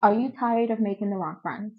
Are you tired of making the wrong friends?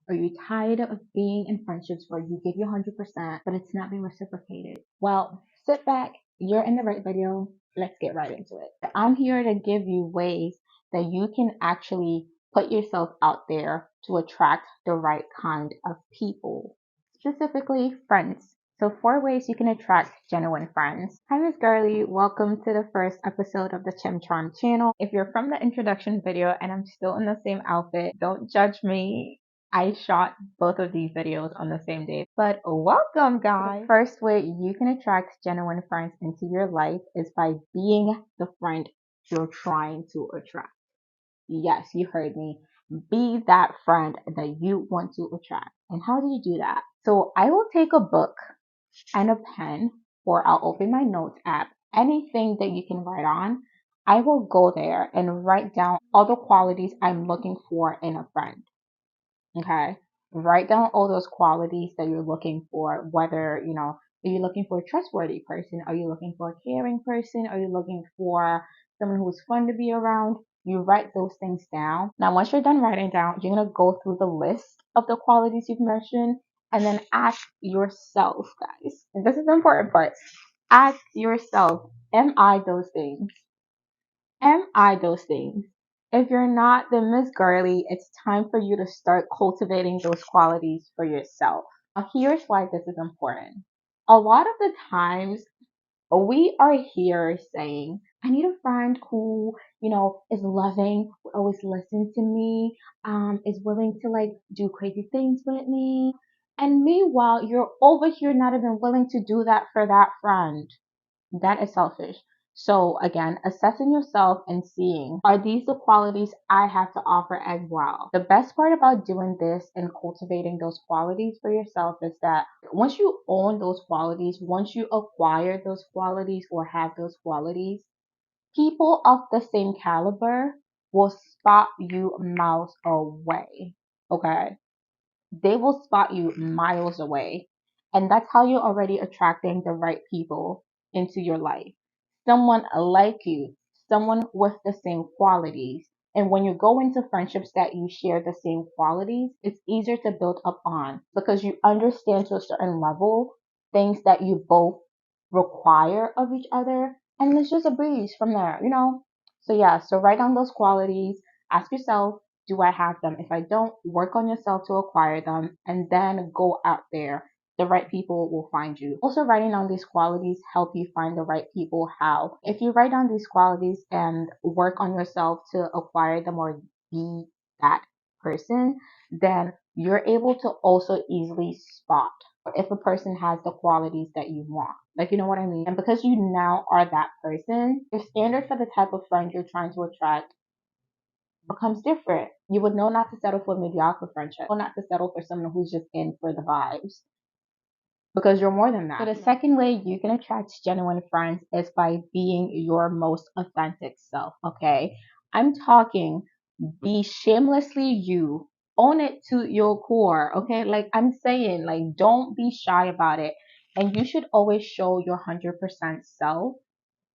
Are you tired of being in friendships where you give your 100%, but it's not being reciprocated? Well, sit back. You're in the right video. Let's get right into it. I'm here to give you ways that you can actually put yourself out there to attract the right kind of people, specifically friends. So, 4 ways you can attract genuine friends. Hi, Miss Girly. Welcome to the first episode of the Chim Charm channel. If you're from the introduction video and I'm still in the same outfit, don't judge me. I shot both of these videos on the same day. But welcome, guys. The first way you can attract genuine friends into your life is by being the friend you're trying to attract. Yes, you heard me. Be that friend that you want to attract. And how do you do that? So I will take a book and a pen, or I'll open my notes app, anything that you can write on. I will go there and write down all the qualities I'm looking for in a friend. Okay. Write down all those qualities that you're looking for, whether, are you looking for a trustworthy person? Are you looking for a caring person? Are you looking for someone who's fun to be around? You write those things down. Now, once you're done writing down, you're going to go through the list of the qualities you've mentioned and then ask yourself, guys, and this is the important part. Ask yourself, am I those things? Am I those things? If you're not, then Miss Girly, it's time for you to start cultivating those qualities for yourself. Now, here's why this is important. A lot of the times, we are here saying, I need a friend who, is loving, will always listen to me, is willing to like do crazy things with me. And meanwhile, you're over here not even willing to do that for that friend. That is selfish. So again, assessing yourself and seeing, are these the qualities I have to offer as well? The best part about doing this and cultivating those qualities for yourself is that once you own those qualities, once you acquire those qualities or have those qualities, people of the same caliber will spot you miles away. Okay? They will spot you miles away. And that's how you're already attracting the right people into your life. Someone like you, someone with the same qualities. And when you go into friendships that you share the same qualities, it's easier to build up on because you understand to a certain level things that you both require of each other. And it's just a breeze from there. So, yeah, so write down those qualities, ask yourself, do I have them? If I don't, work on yourself to acquire them and then go out there. The right people will find you. Also, writing down these qualities help you find the right people. How? If you write down these qualities and work on yourself to acquire them or be that person, then you're able to also easily spot if a person has the qualities that you want. Like, you know what I mean? And because you now are that person, your standard for the type of friend you're trying to attract becomes different. You would know not to settle for mediocre friendship, or not to settle for someone who's just in for the vibes, because you're more than that. So the second way you can attract genuine friends is by being your most authentic self. Okay, I'm talking, be shamelessly you. Own it to your core. Okay, like I'm saying, like don't be shy about it, and you should always show your 100% self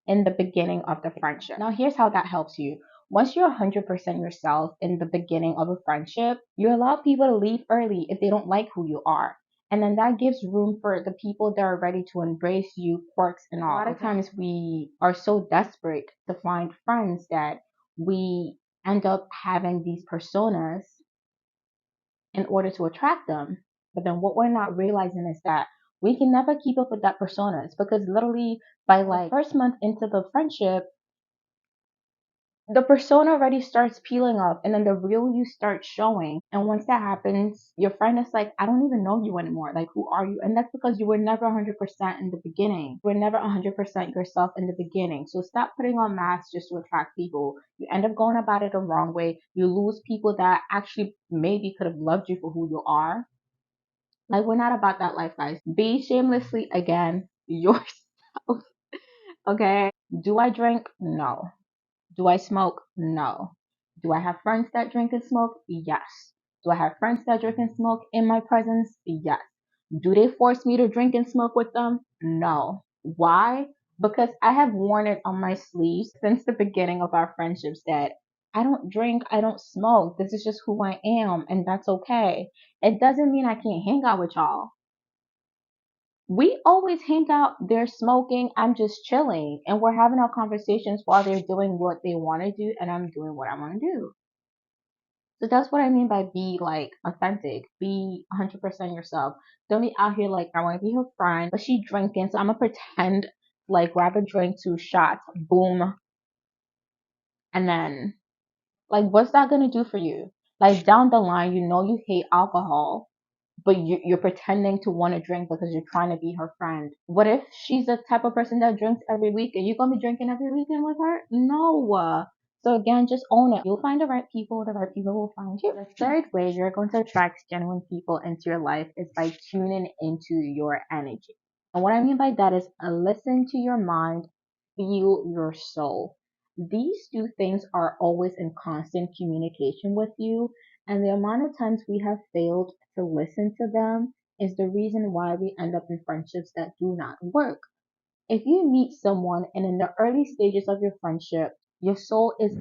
in the beginning of the friendship. Now, here's how that helps you. Once you're 100% yourself in the beginning of a friendship, you allow people to leave early if they don't like who you are. And then that gives room for the people that are ready to embrace you, quirks and all. A lot of times we are so desperate to find friends that we end up having these personas in order to attract them. But then what we're not realizing is that we can never keep up with that personas because literally by like first month into the friendship, the persona already starts peeling up and then the real you starts showing. And once that happens, your friend is like, I don't even know you anymore. Like, who are you? And that's because you were never 100% in the beginning. You were never 100% yourself in the beginning. So stop putting on masks just to attract people. You end up going about it the wrong way. You lose people that actually maybe could have loved you for who you are. Like, we're not about that life, guys. Be shamelessly, again, yourself. Okay? Do I drink? No. Do I smoke? No. Do I have friends that drink and smoke? Yes. Do I have friends that drink and smoke in my presence? Yes. Do they force me to drink and smoke with them? No. Why? Because I have worn it on my sleeves since the beginning of our friendships that I don't drink, I don't smoke. This is just who I am, and that's okay. It doesn't mean I can't hang out with y'all. We always hang out, they're smoking, I'm just chilling, and we're having our conversations while they're doing what they want to do, and I'm doing what I want to do. So that's what I mean by be like authentic, be 100% yourself. Don't be out here like, I want to be her friend, but she drinking, so I'm gonna pretend like grab a drink, 2 shots, boom, and then like, what's that gonna do for you? Like down the line, you know you hate alcohol, but you're pretending to want to drink because you're trying to be her friend. What if she's the type of person that drinks every week? Are you gonna be drinking every weekend with her? No. So again, just own it. You'll find the right people will find you. The third way you're going to attract genuine people into your life is by tuning into your energy. And what I mean by that is listen to your mind, feel your soul. These two things are always in constant communication with you, and the amount of times we have failed to listen to them is the reason why we end up in friendships that do not work. If you meet someone and in the early stages of your friendship, your soul is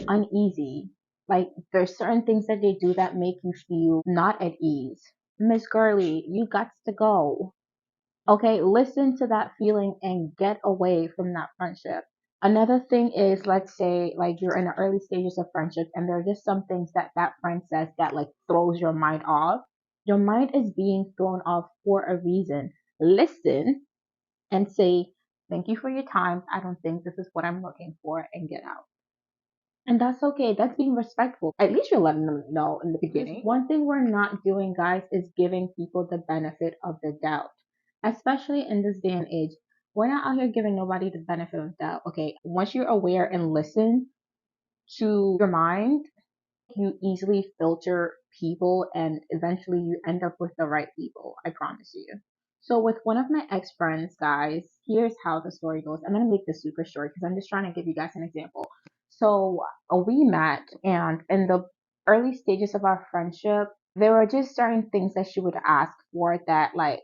uneasy, like there's certain things that they do that make you feel not at ease. Miss Girly, you got to go. Okay, listen to that feeling and get away from that friendship. Another thing is, let's say, like you're in the early stages of friendship and there are just some things that that friend says that like throws your mind off. Your mind is being thrown off for a reason. Listen and say, thank you for your time. I don't think this is what I'm looking for, and get out. And that's okay. That's being respectful. At least you're letting them know in the beginning. One thing we're not doing, guys, is giving people the benefit of the doubt. Especially in this day and age. We're not out here giving nobody the benefit of doubt. Okay, once you're aware and listen to your mind, you easily filter people and eventually you end up with the right people. I promise you. So with one of my ex friends, guys, here's how the story goes. I'm gonna make this super short because I'm just trying to give you guys an example. So we met, and in the early stages of our friendship, there were just certain things that she would ask for that like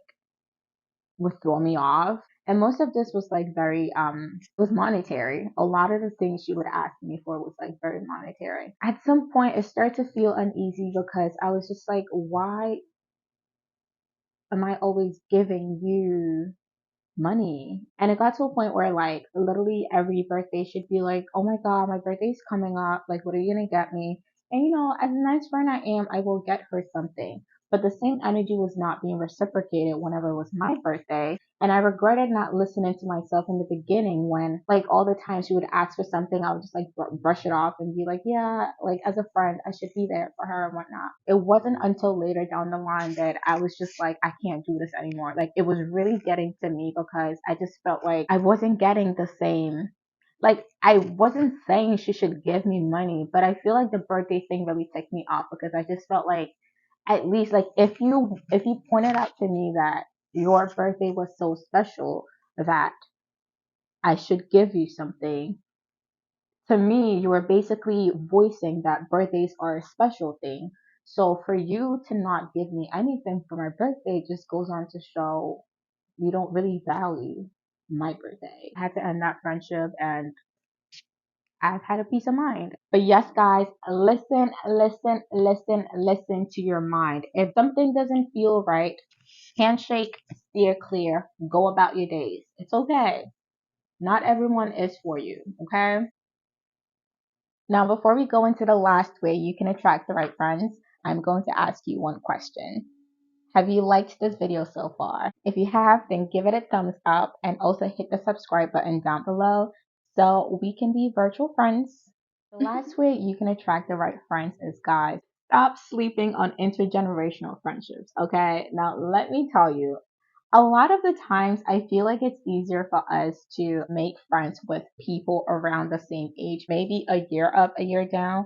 would throw me off. And most of this was like very was monetary. A lot of the things she would ask me for was like very monetary. At some point it started to feel uneasy because I was just like, why am I always giving you money? And it got to a point where like literally every birthday she'd be like, oh my god, my birthday's coming up, like what are you gonna get me? And you know, as a nice friend I am, I will get her something. But the same energy was not being reciprocated whenever it was my birthday. And I regretted not listening to myself in the beginning when, like, all the time she would ask for something, I would just, like, brush it off and be like, yeah, like, as a friend, I should be there for her and whatnot. It wasn't until later down the line that I was just like, I can't do this anymore. Like, it was really getting to me because I just felt like I wasn't getting the same. Like, I wasn't saying she should give me money, but I feel like the birthday thing really ticked me off because I just felt like, at least like if you pointed out to me that your birthday was so special that I should give you something, to me you were basically voicing that birthdays are a special thing. So for you to not give me anything for my birthday just goes on to show you don't really value my birthday. I had to end that friendship and I've had a peace of mind. But yes, guys, listen, listen, listen, listen to your mind. If something doesn't feel right, handshake, steer clear, go about your days. It's okay. Not everyone is for you, okay? Now, before we go into the last way you can attract the right friends, I'm going to ask you one question. Have you liked this video so far? If you have, then give it a thumbs up and also hit the subscribe button down below so we can be virtual friends. The last way you can attract the right friends is, guys, stop sleeping on intergenerational friendships, okay? Now, let me tell you, a lot of the times I feel like it's easier for us to make friends with people around the same age, maybe a year up, a year down,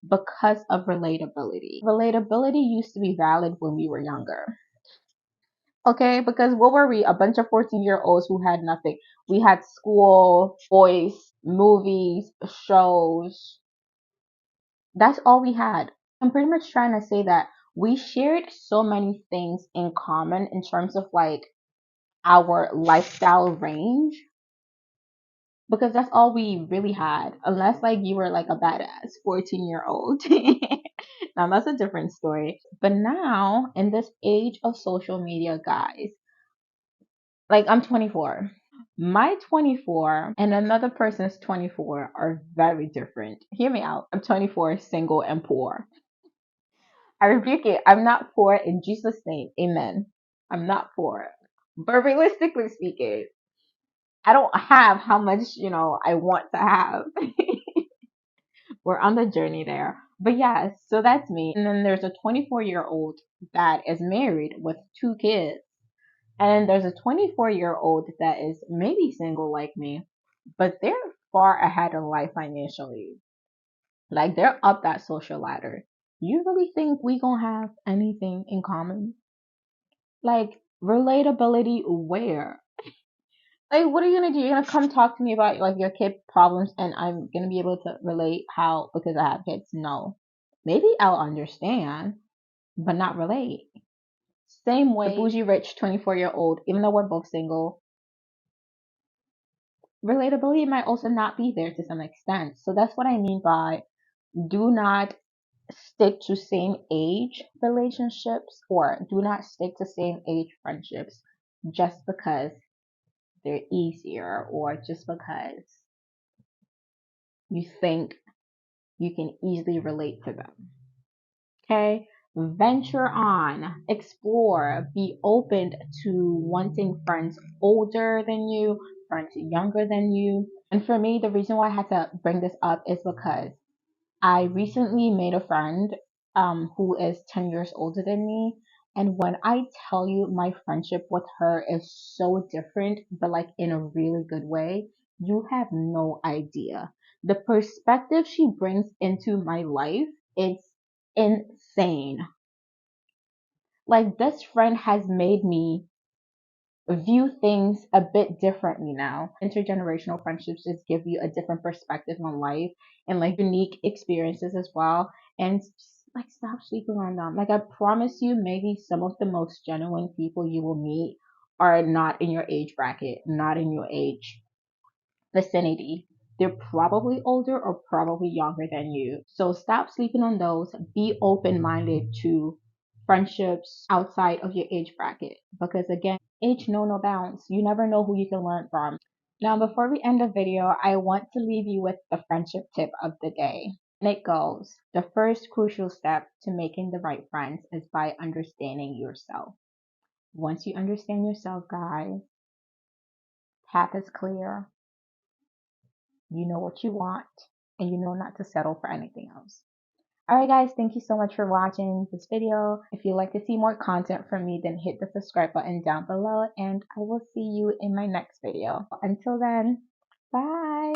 because of relatability. Relatability used to be valid when we were younger. Okay, because what were we? A bunch of 14-year-olds who had nothing. We had school, boys, movies, shows. That's all we had. I'm pretty much trying to say that we shared so many things in common in terms of like our lifestyle range because that's all we really had. Unless like you were like a badass 14-year-old. Now that's a different story. But now in this age of social media, guys, like I'm 24. My 24 and another person's 24 are very different. Hear me out. I'm 24, single and poor. I rebuke it. I'm not poor in Jesus' name. Amen. I'm not poor. But realistically speaking, I don't have how much, I want to have. We're on the journey there. But yes, so that's me. And then there's a 24-year-old that is married with 2 kids. And there's a 24-year-old that is maybe single like me, but they're far ahead in life financially. Like they're up that social ladder. You really think we gonna have anything in common? Like relatability where? Like what are you gonna do? You're gonna come talk to me about like your kid problems and I'm gonna be able to relate how because I have kids? No. Maybe I'll understand, but not relate. Same way the bougie rich 24-year-old, even though we're both single, relatability might also not be there to some extent. So that's what I mean by do not stick to same age relationships or do not stick to same age friendships just because they're easier or just because you think you can easily relate to them. Okay? Venture on, explore, be open to wanting friends older than you, friends younger than you. And for me, the reason why I had to bring this up is because I recently made a friend who is 10 years older than me. And when I tell you my friendship with her is so different, but like in a really good way, you have no idea. The perspective she brings into my life, it's insane. Like this friend has made me view things a bit differently now. Intergenerational friendships just give you a different perspective on life and like unique experiences as well. And like stop sleeping on them. Like I promise you, maybe some of the most genuine people you will meet are not in your age bracket, not in your age vicinity. They're probably older or probably younger than you. So stop sleeping on those. Be open minded to friendships outside of your age bracket. Because again, age know no bounds. You never know who you can learn from. Now, before we end the video, I want to leave you with the friendship tip of the day. And it goes, the first crucial step to making the right friends is by understanding yourself. Once you understand yourself, guys, path is clear. You know what you want, and you know not to settle for anything else. Alright guys, thank you so much for watching this video. If you'd like to see more content from me, then hit the subscribe button down below, and I will see you in my next video. Until then, bye!